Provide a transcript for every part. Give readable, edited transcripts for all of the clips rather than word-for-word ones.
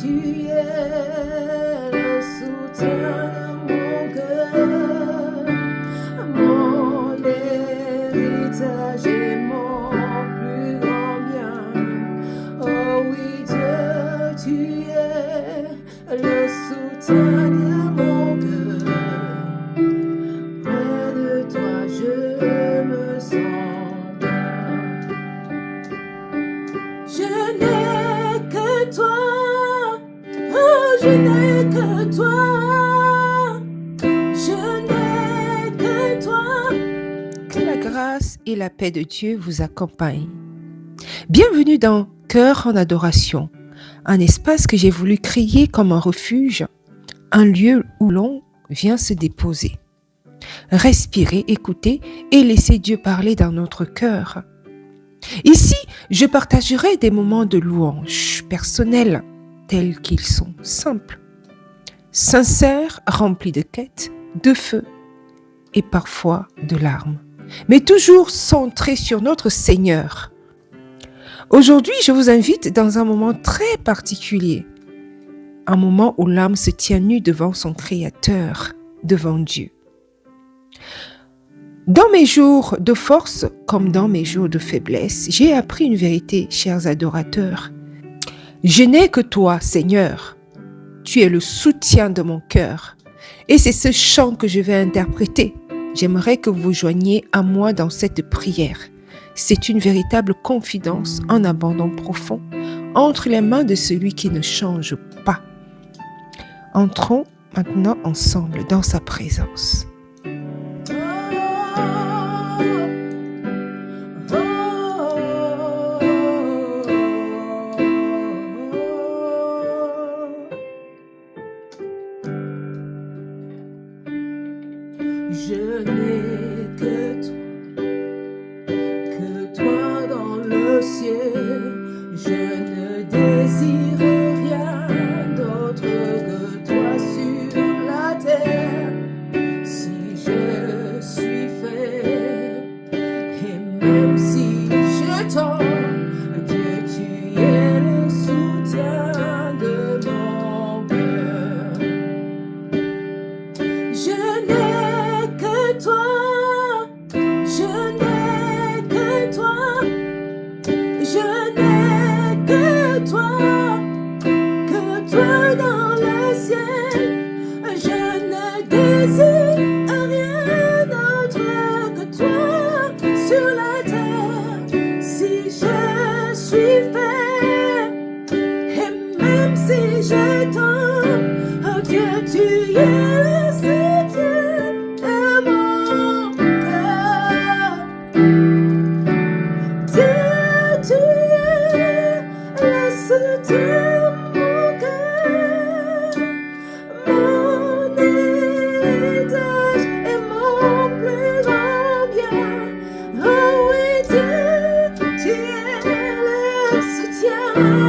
tu es le soutien de mon cœur, mon héritage et mon plus grand bien. Oh oui, Dieu, tu es le soutien de mon cœur. Près de toi, je me sens bien. Je n'ai que toi, oh, je n'ai que toi, je n'ai que toi. Que la grâce et la paix de Dieu vous accompagnent. Bienvenue dans Cœur en adoration, un espace que j'ai voulu créer comme un refuge, un lieu où l'on vient se déposer. Respirer, écouter et laisser Dieu parler dans notre cœur. Ici, je partagerai des moments de louange personnels tels qu'ils sont simples, sincères, remplis de quêtes, de feu et parfois de larmes, mais toujours centrés sur notre Seigneur. Aujourd'hui, je vous invite dans un moment très particulier, un moment où l'âme se tient nue devant son Créateur, devant Dieu. Dans mes jours de force comme dans mes jours de faiblesse, j'ai appris une vérité, chers adorateurs. Je n'ai que toi, Seigneur. Tu es le soutien de mon cœur. Et c'est ce chant que je vais interpréter. J'aimerais que vous vous joigniez à moi dans cette prière. C'est une véritable confidence en abandon profond entre les mains de celui qui ne change pas. Entrons maintenant ensemble dans sa présence. Je n'ai que toi dans le ciel. Je ne désire rien d'autre que toi sur la terre. Si je suis faible et même si je tombe, Dieu, tu es le soutien de mon cœur. Je n'ai que toi, je n'ai que toi, je n'ai que toi dans le ciel. Je ne désire rien d'autre que toi sur la terre. Si je suis faible et même si je tombe, oh Dieu, tu es le soutien de mon cœur. Dieu, tu es le soutien de mon cœur, mon héritage et mon plus grand bien. Oh oui, Dieu, tu es le soutien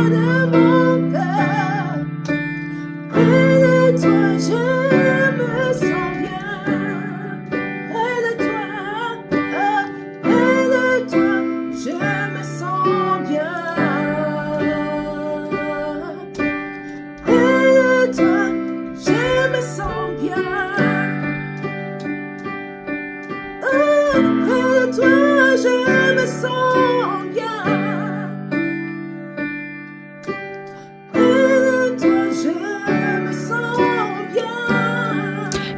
de mon cœur. Près de toi, je me sens bien. Près de toi, je me sens bien. Près de toi, je me sens bien. Oh, près de toi, je me sens bien. Près de toi, je me sens bien.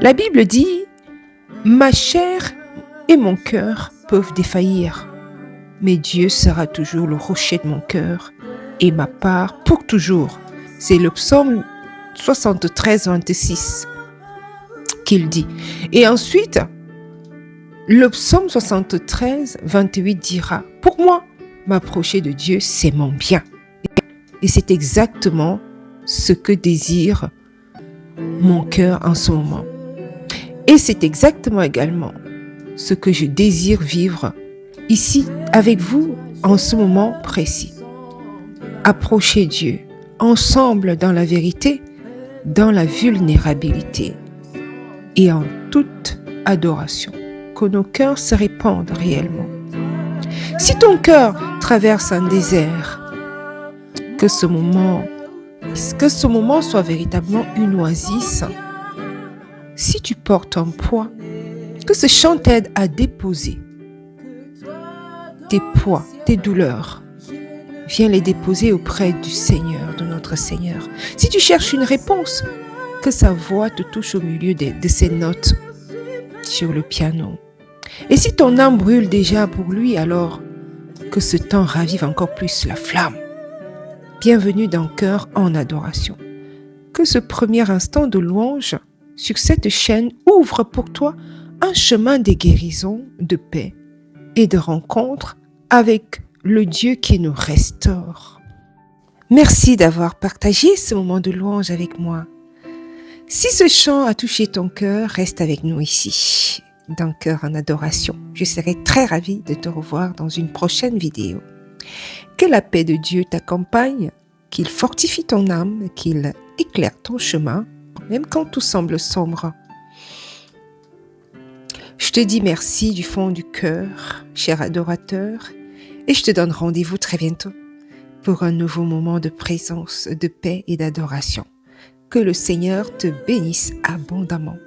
La Bible dit « Ma chair et mon cœur peuvent défaillir, mais Dieu sera toujours le rocher de mon cœur et ma part pour toujours. » C'est le psaume 73, 26 qu'il dit. Et ensuite, le psaume 73, 28 dira « Pour moi, m'approcher de Dieu, c'est mon bien. » Et c'est exactement ce que désire mon cœur en ce moment. Et c'est exactement également ce que je désire vivre ici avec vous en ce moment précis. Approcher Dieu ensemble dans la vérité, dans la vulnérabilité et en toute adoration. Que nos cœurs se répandent réellement. Si ton cœur traverse un désert, que ce moment bénisse. Que ce moment soit véritablement une oasis. Si tu portes un poids, que ce chant t'aide à déposer tes poids, tes douleurs. Viens les déposer auprès du Seigneur, de notre Seigneur. Si tu cherches une réponse, que sa voix te touche au milieu de ces notes sur le piano. Et si ton âme brûle déjà pour lui, alors que ce temps ravive encore plus la flamme. Bienvenue dans Cœur en adoration. Que ce premier instant de louange sur cette chaîne ouvre pour toi un chemin de guérison, de paix et de rencontre avec le Dieu qui nous restaure. Merci d'avoir partagé ce moment de louange avec moi. Si ce chant a touché ton cœur, reste avec nous ici, dans Cœur en adoration. Je serai très ravie de te revoir dans une prochaine vidéo. Que la paix de Dieu t'accompagne, qu'il fortifie ton âme, qu'il éclaire ton chemin, même quand tout semble sombre. Je te dis merci du fond du cœur, cher adorateur, et je te donne rendez-vous très bientôt pour un nouveau moment de présence, de paix et d'adoration. Que le Seigneur te bénisse abondamment.